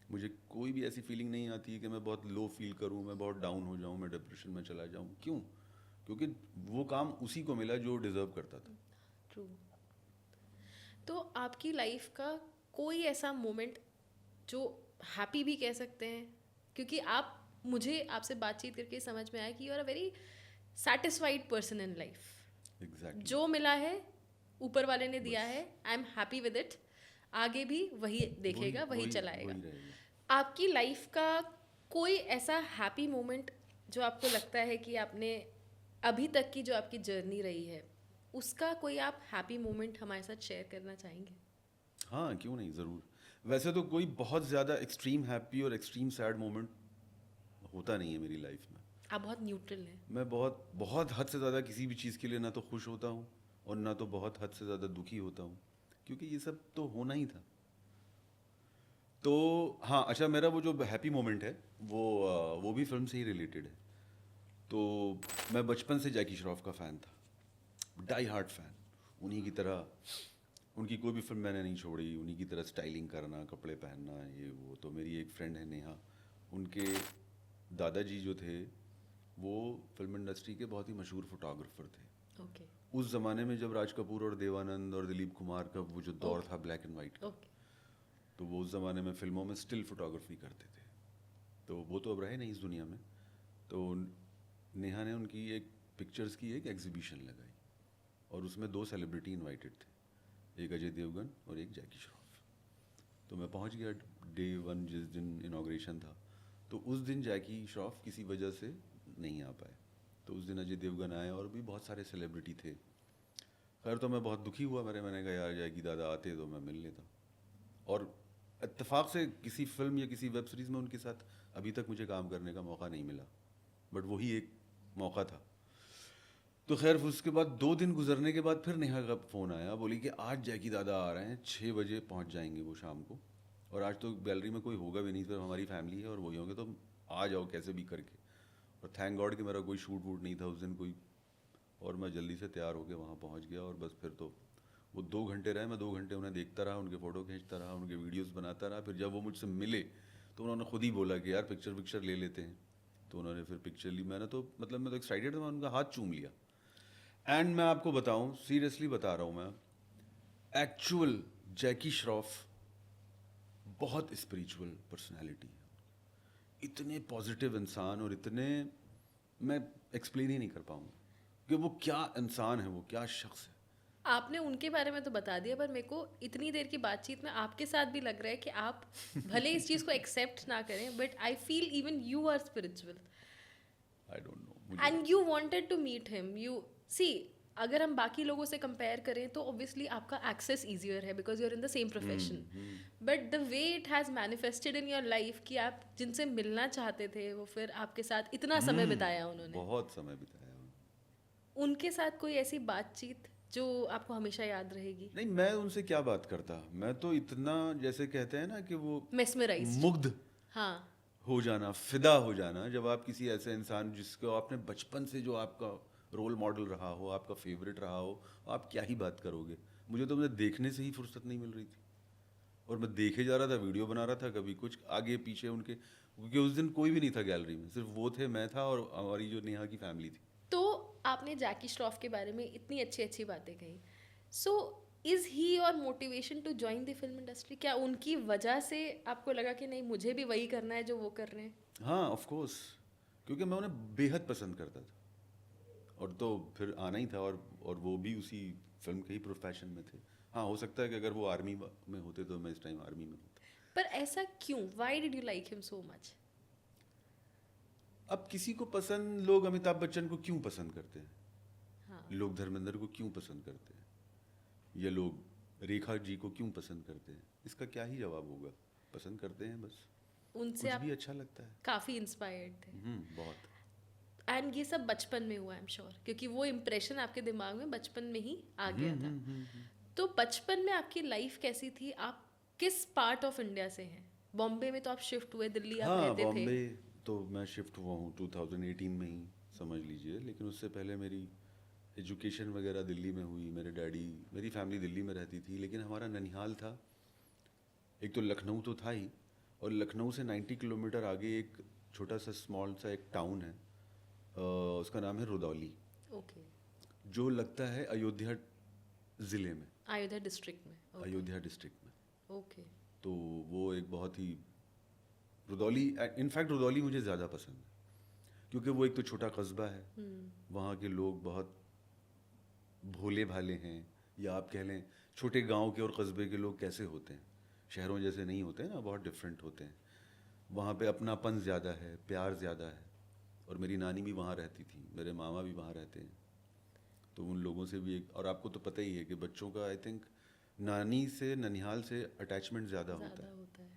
मुझे कोई भी ऐसी फीलिंग नहीं आती है कि मैं बहुत लो फील करूँ, मैं बहुत डाउन हो जाऊँ, मैं डिप्रेशन में चला जाऊँ। क्यों? क्योंकि वो काम उसी को मिला जो डिज़र्व करता था। ट्रू। तो आपकी लाइफ का कोई ऐसा मोमेंट जो हैप्पी भी कह सकते हैं, क्योंकि आप, मुझे आपसे बातचीत करके समझ में आया कि you are a very satisfied person in life. Exactly. जो मिला है ऊपर वाले ने दिया बस। है, I am happy with it, आगे भी वही देखेगा, वही चलाएगा। वही रहेगा। आपकी लाइफ का कोई ऐसा हैप्पी मोमेंट जो आपको लगता है कि आपने अभी तक की जो आपकी जर्नी रही है, उसका कोई आप हैप्पी मोमेंट हमारे साथ शेयर करना चाहेंगे? हाँ, क्यों नहीं, ज़रूर। वैसे तो कोई बहुत ज़्यादा एक्सट्रीम हैप्पी और एक्सट्रीम सैड मोमेंट होता नहीं है मेरी लाइफ में। आप बहुत न्यूट्रल हैं। मैं बहुत बहुत हद से ज़्यादा किसी भी चीज़ के लिए ना तो खुश होता हूँ, और ना तो बहुत हद से ज़्यादा दुखी होता हूँ, क्योंकि ये सब तो होना ही था। तो हाँ, अच्छा, मेरा वो जो हैप्पी मोमेंट है वो भी फिल्म से ही रिलेटेड है। तो मैं बचपन से जैकी श्रॉफ का फ़ैन था, डाई हार्ट फ़ैन। उन्हीं की तरह, उनकी कोई भी फिल्म मैंने नहीं छोड़ी, उन्हीं की तरह स्टाइलिंग करना, कपड़े पहनना, ये वो। तो मेरी एक फ्रेंड है नेहा, उनके दादाजी जो थे वो फिल्म इंडस्ट्री के बहुत ही मशहूर फोटोग्राफर थे। ओके। उस ज़माने में जब राज कपूर और देवानंद और दिलीप कुमार का वो जो दौर था ब्लैक एंड वाइट का, ओके। तो वो उस ज़माने में फिल्मों में स्टिल फोटोग्राफी करते थे। तो वो तो अब रहे नहीं इस दुनिया में। तो नेहा ने उनकी एक पिक्चर्स की एक एग्जीबिशन लगाई, और उसमें 2 सेलिब्रिटी इनवाइटेड थे, एक अजय देवगन और एक जैकी श्रॉफ। तो मैं पहुंच गया डे 1, जिस दिन इनाग्रेशन था। तो उस दिन जैकी श्रॉफ किसी वजह से नहीं आ पाए, तो उस दिन अजय देवगन आए और भी बहुत सारे सेलिब्रिटी थे। खैर, तो मैं बहुत दुखी हुआ, मैंने कहा यार जैकी दादा आते तो मैं मिल लेता। और इत्तेफाक से किसी फिल्म या किसी वेब सीरीज़ में उनके साथ अभी तक मुझे काम करने का मौका नहीं मिला, बट वही एक मौका था। तो खैर, उसके बाद 2 दिन गुजरने के बाद फिर नेहा का फ़ोन आया, बोली कि आज जैकी दादा आ रहे हैं, 6 बजे पहुंच जाएंगे वो शाम को, और आज तो गैलरी में कोई होगा भी नहीं, सिर्फ हमारी फैमिली है और वही होंगे, तो आ जाओ कैसे भी करके। और थैंक गॉड कि मेरा कोई शूट वूट नहीं था उस दिन कोई, और मैं जल्दी से तैयार होकर वहाँ पहुँच गया। और बस फिर तो वो 2 घंटे रहे, मैं 2 घंटे उन्हें देखता रहा, उनके फ़ोटो खींचता रहा, उनके वीडियोज़ बनाता रहा। फिर जब वो मुझसे मिले तो उन्होंने खुद ही बोला कि यार पिक्चर ले लेते हैं। तो उन्होंने फिर पिक्चर ली। मैं तो एक्साइटेड था, मैं उनका हाथ चूम लिया। एंड मैं आपको बताऊं, सीरियसली बता रहा हूं मैं, एक्चुअल जैकी श्रॉफ बहुत स्पिरिचुअल पर्सनालिटी है, इतने पॉजिटिव इंसान और इतने, मैं एक्सप्लेन ही नहीं कर पाऊंगा कि वो क्या इंसान है, वो क्या शख्स है। आपने उनके बारे में तो बता दिया, पर मेरे को इतनी देर की बातचीत में आपके साथ भी लग रहा है कि आप भले इस चीज़ को एक्सेप्ट ना करें, but I feel even you are spiritual I don't know, मुझे and you wanted to meet him. You see, अगर हम बाकी लोगों से कंपेयर करें तो ऑब्वियसली आपका एक्सेस ईजियर है because you are in the same profession, but the way it has manifested in your life कि आप जिनसे मिलना चाहते थे वो फिर आपके साथ इतना समय बिताया उन्होंने, बहुत समय बिताया हूँ। उनके साथ कोई ऐसी बातचीत जो आपको हमेशा याद रहेगी? नहीं, मैं उनसे क्या बात करता, मैं तो इतना, जैसे कहते हैं ना कि वो मेस्मराइज्ड। मुग्ध हाँ, हो जाना, फिदा हो जाना, जब आप किसी ऐसे इंसान जिसको आपने बचपन से, जो आपका रोल मॉडल रहा हो, आपका फेवरेट रहा हो, आप क्या ही बात करोगे। मुझे तो मुझे देखने से ही फुर्सत नहीं मिल रही थी, और मैं देखे जा रहा था, वीडियो बना रहा था, कभी कुछ आगे पीछे उनके, क्योंकि उस दिन कोई भी नहीं था गैलरी में, सिर्फ वो थे, मैं था और हमारी जो नेहा की फैमिली थी। तो आपने जैकी श्रॉफ के बारे में इतनी अच्छी अच्छी बातें कही, so is he your motivation to join the film industry? क्या उनकी वजह से आपको लगा कि नहीं मुझे भी वही करना है जो वो कर रहे हैं? हाँ, ऑफ कोर्स, क्योंकि मैं उन्हें बेहद पसंद करता था, और तो फिर आना ही था, और वो भी उसी फिल्म के ही प्रोफेशन में थे। हाँ, हो सकता है कि अगर वो आर्मी में होते तो मैं इस टाइम आर्मी में होता। पर ऐसा क्यों? Why did you like him so much? अब किसी को पसंद, लोग अमिताभ बच्चन को क्यों पसंद करते हैं, हाँ, लोग धर्मेंद्र को क्यों पसंद करते हैं, या लोग रेखा जी को क्यों पसंद करते हैं, इसका क्या ही जवाब होगा, पसंद करते हैं बस, उनसे कुछ आप भी अच्छा लगता है। काफ़ी इंस्पायर्ड थे, बहुत। एंड ये सब बचपन में हुआ, आई एम श्योर, क्योंकि वो इम्प्रेशन आपके दिमाग में बचपन में ही आ गया था। तो बचपन में आपकी लाइफ कैसी थी? आप किस पार्ट ऑफ इंडिया से हैं? बॉम्बे में तो आप शिफ्ट हुए, दिल्ली आप हाँ, रहते थे। बॉम्बे तो मैं शिफ्ट हुआ हूँ 2018 में ही, समझ लीजिए, लेकिन उससे पहले मेरी एजुकेशन वगैरह दिल्ली में हुई। मेरे डैडी, मेरी फैमिली दिल्ली में रहती थी, लेकिन हमारा ननिहाल था। एक तो लखनऊ तो था ही, और लखनऊ से 90 किलोमीटर आगे एक छोटा सा स्मॉल सा एक टाउन है, उसका नाम है रुदौली, ओके, जो लगता है अयोध्या ज़िले में, अयोध्या डिस्ट्रिक्ट में। अयोध्या डिस्ट्रिक्ट में। ओके, तो वो एक बहुत ही, रुदौली, इनफैक्ट रुदौली मुझे ज़्यादा पसंद है, क्योंकि वो एक तो छोटा कस्बा है, वहाँ के लोग बहुत भोले भाले हैं, या आप कह लें छोटे गांव के और कस्बे के लोग कैसे होते हैं, शहरों जैसे नहीं होते हैं ना, बहुत डिफरेंट होते हैं। वहाँ पे अपनापन ज़्यादा है, प्यार ज़्यादा है, और मेरी नानी भी वहाँ रहती थी, मेरे मामा भी वहाँ रहते हैं, तो उन लोगों से भी एक, और आपको तो पता ही है कि बच्चों का आई थिंक नानी से, ननिहाल से अटैचमेंट ज़्यादा होता है।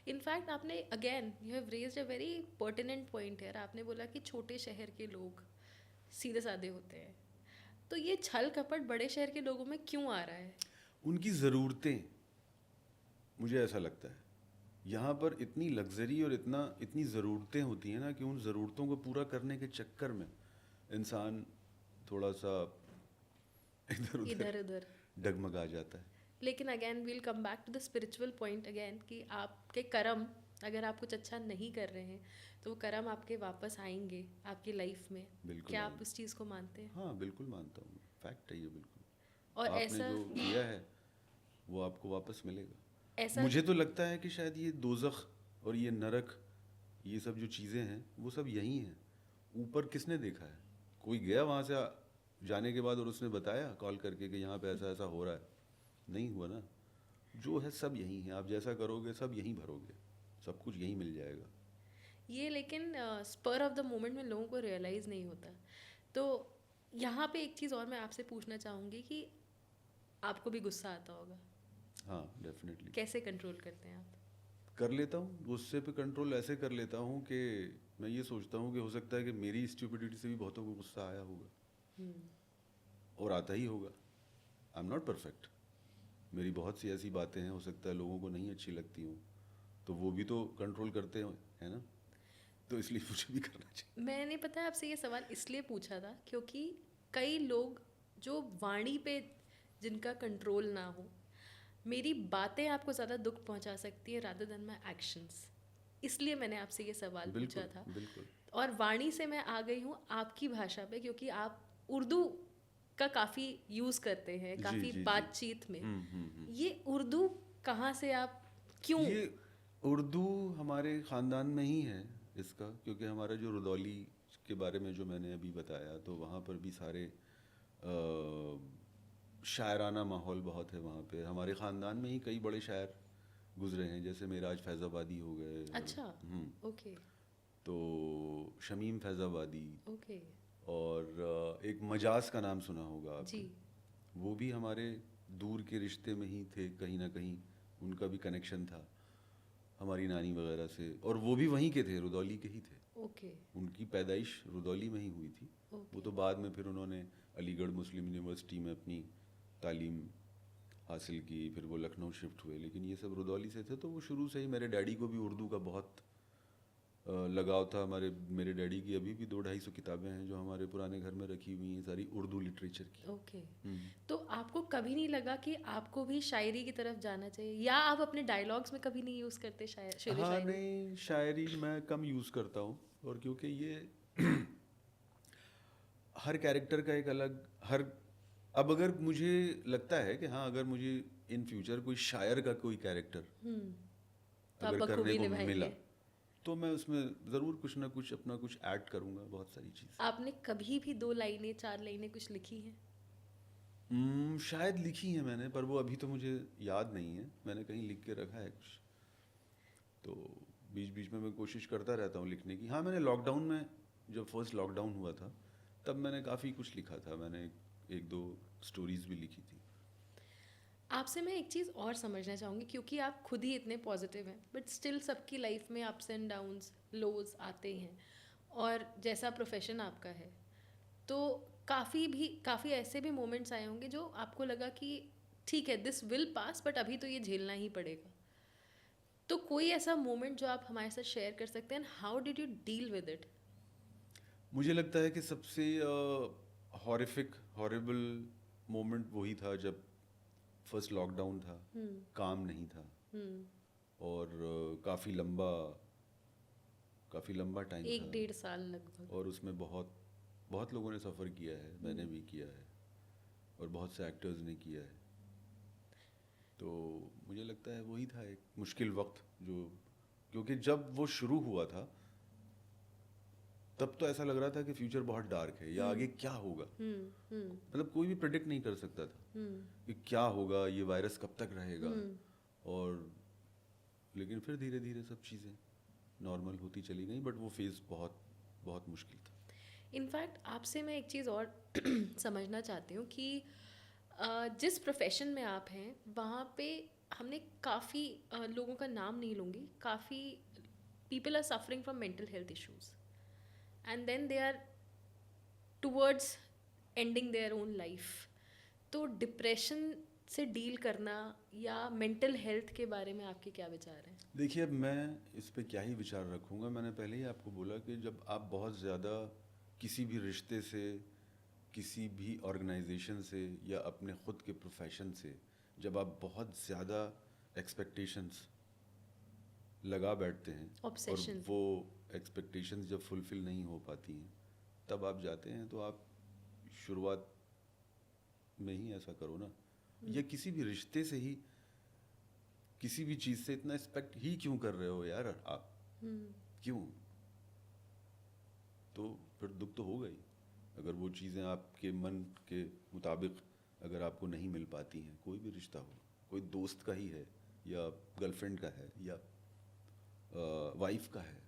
इनफैक्ट आपने again you have raised a very pertinent point है। आपने बोला कि छोटे शहर के लोग सीधे साधे होते हैं, तो ये छल कपट बड़े शहर के लोगों में क्यों आ रहा है? उनकी ज़रूरतें, मुझे ऐसा लगता है यहाँ पर इतनी लग्जरी और इतनी ज़रूरतें होती हैं ना, कि उन ज़रूरतों को पूरा करने के चक्कर में इंसान थोड़ा सा इधर उधर। डगमगा जाता है। लेकिन again we'll come back to the spiritual point again, कि आपके कर्म, अगर आप कुछ अच्छा नहीं कर रहे हैं तो वो कर्म आपके वापस आएंगे आपकी लाइफ में। बिल्कुल क्या आप आएंगे। उस चीज़ को मानते हैं? हाँ, बिल्कुल मानता हूँ, फैक्ट है ये, बिल्कुल। और आपने ऐसा जो किया है वो आपको वापस मिलेगा। ऐसा मुझे तो लगता है कि शायद ये दोज़ख और ये नरक, ये सब जो चीज़ें हैं वो सब यही हैं। ऊपर किसने देखा है? कोई गया वहाँ से जाने के बाद और उसने बताया कॉल करके कि यहाँ पे ऐसा ऐसा हो रहा है? नहीं हुआ ना। जो है सब यही है, आप जैसा करोगे सब यहीं भरोगे, सब कुछ यहीं मिल जाएगा। ये लेकिन स्पर ऑफ द मोमेंट में लोगों को रियलाइज़ नहीं होता। तो यहाँ पे एक चीज़ और मैं आपसे पूछना चाहूँगी कि आपको भी गुस्सा आता होगा, हाँ, डेफिनेटली। कैसे कंट्रोल करते हैं आप? कर लेता हूँ गुस्से पे कंट्रोल, ऐसे कर लेता हूँ कि मैं ये सोचता हूँ कि हो सकता है कि मेरी स्टुपिडिटी से भी बहुतों को गुस्सा आया होगा और आता ही होगा। आई एम नॉट परफेक्ट, मेरी बहुत सी ऐसी बातें हैं, हो सकता है लोगों को नहीं अच्छी लगती हों, तो वो भी तो कंट्रोल करते हैं ना, तो इसलिए मुझे भी करना चाहिए। मैंने पता है आपसे ये सवाल इसलिए पूछा था क्योंकि कई लोग जो वाणी पे जिनका कंट्रोल ना हो, मेरी बातें आपको ज़्यादा दुख पहुंचा सकती है रादर देन माई एक्शंस, इसलिए मैंने आपसे ये सवाल पूछा था। बिल्कुल। और वाणी से मैं आ गई हूँ आपकी भाषा पे, क्योंकि आप उर्दू का काफ़ी यूज़ करते हैं, जी, काफ़ी जी, जी। बातचीत में। ये उर्दू कहाँ से आप क्यों? ये उर्दू हमारे ख़ानदान में ही है इसका, क्योंकि हमारा जो रुदौली के बारे में जो मैंने अभी बताया, तो वहाँ पर भी सारे शायराना माहौल बहुत है वहाँ पे। हमारे ख़ानदान में ही कई बड़े शायर गुजरे हैं, जैसे मेराज फैज़ाबादी हो गए। अच्छा, ओके, तो शमीम फैज़ाबादी, ओके, और एक मजाज का नाम सुना होगा जी, आपने। वो भी हमारे दूर के रिश्ते में ही थे, कहीं ना कहीं उनका भी कनेक्शन था हमारी नानी वगैरह से, और वो भी वहीं के थे, रुदौली के ही थे। ओके, उनकी पैदाइश रुदौली में ही हुई थी। वो ओके। तो बाद में फिर उन्होंने अलीगढ़ मुस्लिम यूनिवर्सिटी में अपनी तालीम हासिल की, फिर वो लखनऊ शिफ्ट हुए, लेकिन ये सब रुदौली से थे। तो वो शुरू से ही, मेरे डैडी को भी उर्दू का बहुत लगाव था। मेरे डैडी की अभी भी 200-250 किताबें हैं जो हमारे पुराने घर में रखी हुई हैं, सारी उर्दू लिटरेचर की। ओके, तो आपको कभी नहीं लगा कि आपको भी शायरी की तरफ जाना चाहिए, या आप अपने डायलॉग्स में कभी नहीं यूज़ करते शेर हाँ, शायरी? नहीं, शायरी मैं कम यूज़ करता हूँ, और क्योंकि ये हर कैरेक्टर का एक अलग हर अब अगर मुझे लगता है कि हाँ, अगर मुझे इन फ्यूचर कोई शायर का कोई कैरेक्टर तो आप अगर करने बखूबी को मिला, निभाएंगे। तो मैं उसमें ज़रूर कुछ ना कुछ अपना कुछ ऐड करूँगा, बहुत सारी चीज़। आपने कभी भी 2 लाइनें 4 लाइनें कुछ लिखी हैं? शायद लिखी है मैंने, पर वो अभी तो मुझे याद नहीं है। मैंने कहीं लिख के रखा है कुछ, तो बीच बीच में मैं कोशिश करता रहता हूँ लिखने की। हाँ, मैंने लॉकडाउन में, जब फर्स्ट लॉकडाउन हुआ था, तब मैंने काफ़ी कुछ लिखा था। मैंने एक दो स्टोरीज भी लिखी थी। आपसे मैं एक चीज़ और समझना चाहूँगी, क्योंकि आप खुद ही इतने पॉजिटिव हैं, बट स्टिल सबकी लाइफ में अप्स एंड डाउन्स, लोज आते हैं, और जैसा प्रोफेशन आपका है, तो काफ़ी ऐसे भी मोमेंट्स आए होंगे जो आपको लगा कि ठीक है, दिस विल पास, बट अभी तो ये झेलना ही पड़ेगा। तो कोई ऐसा मोमेंट जो आप हमारे साथ शेयर कर सकते हैं, how did you deal with it? मुझे लगता है कि सबसे हॉरिबल मोमेंट वही था जब फर्स्ट लॉकडाउन था, काम नहीं था, और काफ़ी लंबा टाइम था, 1-1.5 साल लगभग। और उसमें बहुत बहुत लोगों ने सफ़र किया है, मैंने भी किया है, और बहुत से एक्टर्स ने किया है। तो मुझे लगता है वही था एक मुश्किल वक्त, जो, क्योंकि जब वो शुरू हुआ था तब तो ऐसा लग रहा था कि फ्यूचर बहुत डार्क है, या आगे क्या होगा। मतलब कोई भी प्रेडिक्ट नहीं कर सकता था कि क्या होगा, ये वायरस कब तक रहेगा। और लेकिन फिर धीरे धीरे सब चीज़ें नॉर्मल होती चली गई, बट वो फेज़ बहुत बहुत मुश्किल था। इनफैक्ट आपसे मैं एक चीज़ और समझना चाहती हूँ कि जिस प्रोफेशन में आप हैं वहाँ पे हमने काफ़ी लोगों का नाम नहीं लूँगी, काफ़ी people are suffering from mental health issues, and then they are towards ending their own life. तो डिप्रेशन से डील करना या मेंटल हेल्थ के बारे में आपके क्या विचार हैं? देखिए, अब मैं इस पे क्या ही विचार रखूँगा। मैंने पहले ही आपको बोला कि जब आप बहुत ज़्यादा किसी भी रिश्ते से, किसी भी ऑर्गेनाइजेशन से, या अपने ख़ुद के प्रोफेशन से, जब आप बहुत ज़्यादा एक्सपेक्टेशंस लगा बैठते हैं, और Obsession. वो एक्सपेक्टेशंस जब फुलफ़िल नहीं हो पाती हैं, तब आप जाते हैं। तो आप शुरुआत में ही ऐसा करो ना, या किसी भी रिश्ते से ही, किसी भी चीज़ से इतना एक्सपेक्ट ही क्यों कर रहे हो यार आप, क्यों? तो फिर दुख तो होगा ही, अगर वो चीज़ें आपके मन के मुताबिक अगर आपको नहीं मिल पाती हैं। कोई भी रिश्ता हो, कोई दोस्त का ही है, या गर्लफ्रेंड का है, या वाइफ का है,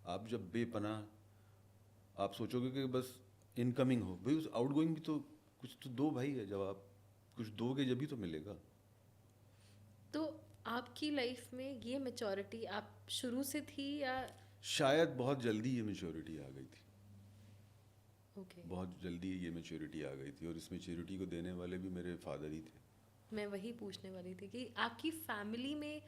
आप जब बेपनाह आप सोचोगे कि बस इनकमिंग हो, भाई उस आउटगोइंग भी तो कुछ तो दो भाई है। जब आप कुछ दोगे जब ही तो मिलेगा। तो आपकी लाइफ में ये मैच्योरिटी आप शुरू से थी, या? शायद बहुत जल्दी ये मैच्योरिटी आ गई थी। ओके, बहुत जल्दी ये मैच्योरिटी आ गई थी, और इस मैच्योरिटी को देने वाले भी मेरे फादर ही थे। मैं वही पूछने वाली थी कि आपकी फैमिली में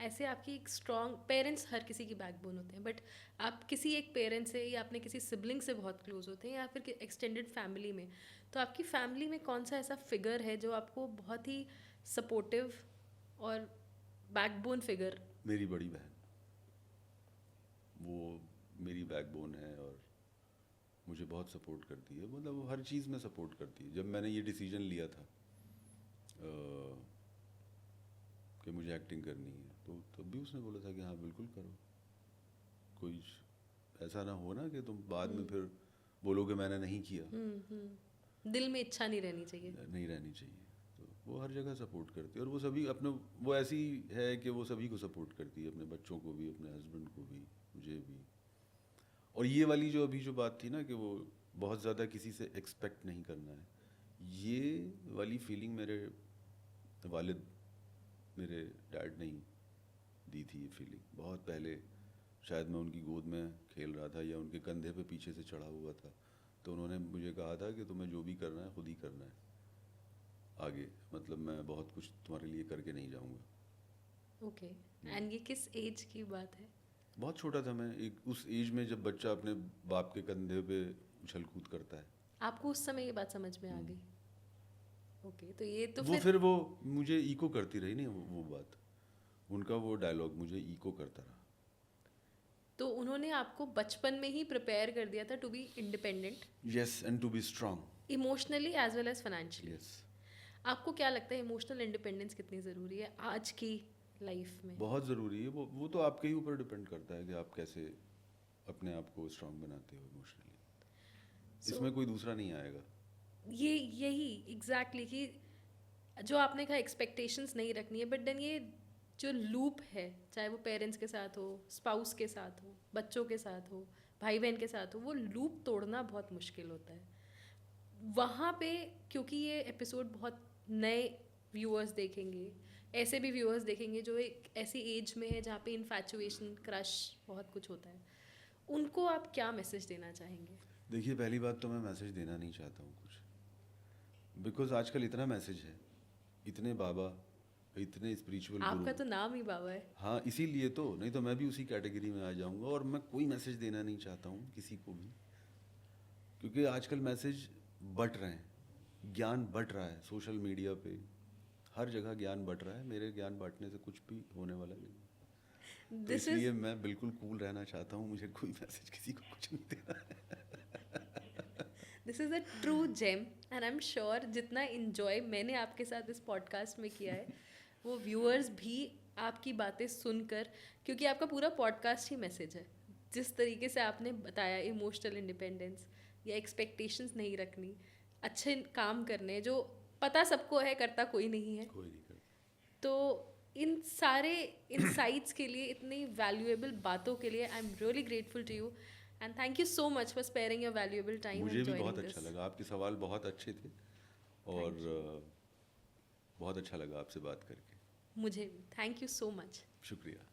ऐसे आपकी एक स्ट्रॉन्ग, पेरेंट्स हर किसी की बैकबोन होते हैं, बट आप किसी एक पेरेंट से या अपने किसी सिबलिंग से बहुत क्लोज होते हैं, या फिर एक्सटेंडेड फैमिली में, तो आपकी फैमिली में कौन सा ऐसा फिगर है जो आपको बहुत ही सपोर्टिव और बैकबोन फिगर? मेरी बड़ी बहन, वो मेरी बैकबोन है, और मुझे बहुत सपोर्ट करती है, मतलब वो हर चीज़ में सपोर्ट करती है। जब मैंने ये डिसीजन लिया था कि मुझे एक्टिंग करनी है, तो तब भी उसने बोला था कि हाँ बिल्कुल करो, कोई ऐसा ना हो ना कि तुम बाद में फिर बोलो कि मैंने नहीं किया। दिल में इच्छा नहीं रहनी चाहिए। नहीं रहनी चाहिए। तो वो हर जगह सपोर्ट करती है, और वो सभी अपने, वो ऐसी है कि वो सभी को सपोर्ट करती है, अपने बच्चों को भी, अपने हस्बैंड को भी, मुझे भी। और ये वाली जो अभी जो बात थी ना कि वो बहुत ज़्यादा किसी से एक्सपेक्ट नहीं करना है, ये वाली फीलिंग मेरे वालिद, मेरे डैड ने ही दी थी। ये फीलिंग बहुत पहले, शायद मैं उनकी गोद में खेल रहा था या उनके कंधे पे पीछे से चढ़ा हुआ था, तो उन्होंने मुझे कहा था कि तुम्हें जो भी करना है खुद ही करना है आगे, मतलब मैं बहुत कुछ तुम्हारे लिए करके नहीं जाऊंगा। ओके, एंड ये किस एज की बात है? बहुत छोटा था मैं, एक उस एज में जब बच्चा अपने बाप के कंधे पे उछल कूद करता है। आपको उस समय ये बात समझ में आ गई? ओके, तो ये तो फिर वो मुझे इको करती रही नहीं, वो बात, उनका वो डायलॉग मुझे इको करता रहा। तो उन्होंने आपको बचपन में ही प्रिपेयर कर दिया था to be independent, yes, and to be strong, emotionally as well as financially. Yes. आपको क्या लगता है इमोशनल इंडिपेंडेंस कितनी ज़रूरी है आज की लाइफ में? बहुत ज़रूरी है। वो तो आपके ही ऊपर डिपेंड करता है कि आप कैसे अपने आप को स्ट्रांग बनाते हो इमोशनली। इसमें कोई दूसरा नहीं आएगा। ये यही एग्जैक्टली कि जो आपने कहा एक्सपेक्टेशंस नहीं रखनी है, बट देन ये जो लूप है, चाहे वो पेरेंट्स के साथ हो, स्पाउस के साथ हो, बच्चों के साथ हो, भाई बहन के साथ हो, वो लूप तोड़ना बहुत मुश्किल होता है। वहाँ पे क्योंकि ये एपिसोड बहुत नए व्यूअर्स देखेंगे, ऐसे भी व्यूअर्स देखेंगे जो एक ऐसी एज में है जहाँ पे इन्फैचुएशन, क्रश, बहुत कुछ होता है, उनको आप क्या मैसेज देना चाहेंगे? देखिए, पहली बात तो मैं मैसेज देना नहीं चाहता हूँ कुछ, बिकॉज आजकल इतना मैसेज है, इतने बाबा, इतने स्पिरिचुअल गुरु। आपका तो नाम ही बाबा है। हाँ, इसीलिए तो, नहीं तो मैं भी उसी कैटेगरी में आ जाऊंगा। और मैं कोई मैसेज देना नहीं चाहता हूँ किसी को भी, क्योंकि आजकल मैसेज बट रहे हैं, ज्ञान बट रहा है सोशल मीडिया पे, हर जगह ज्ञान बट रहा है। मेरे ज्ञान बांटने से कुछ भी होने वाला नहीं, तो इसलिए मैं बिल्कुल कूल रहना चाहता हूँ, मुझे कोई मैसेज किसी को कुछ नहीं देना है। This is a true gem, and I am sure जितना इन्जॉय मैंने आपके साथ इस पॉडकास्ट में किया है, वो व्यूअर्स भी आपकी बातें सुनकर, क्योंकि आपका पूरा पॉडकास्ट ही मैसेज है। जिस तरीके से आपने बताया इमोशनल इंडिपेंडेंस या एक्सपेक्टेशंस नहीं रखनी, अच्छे काम करने, जो पता सबको है करता कोई नहीं है, कोई नहीं करता। तो इन सारे इनसाइट्स के लिए, इतनी वैल्यूएबल बातों के लिए, I am really grateful to you and thank you so much for sparing your valuable time. मुझे भी बहुत अच्छा लगा, आपके सवाल बहुत अच्छे थे, और बहुत अच्छा लगा आपसे बात करके। मुझे भी, थैंक यू सो मच। शुक्रिया।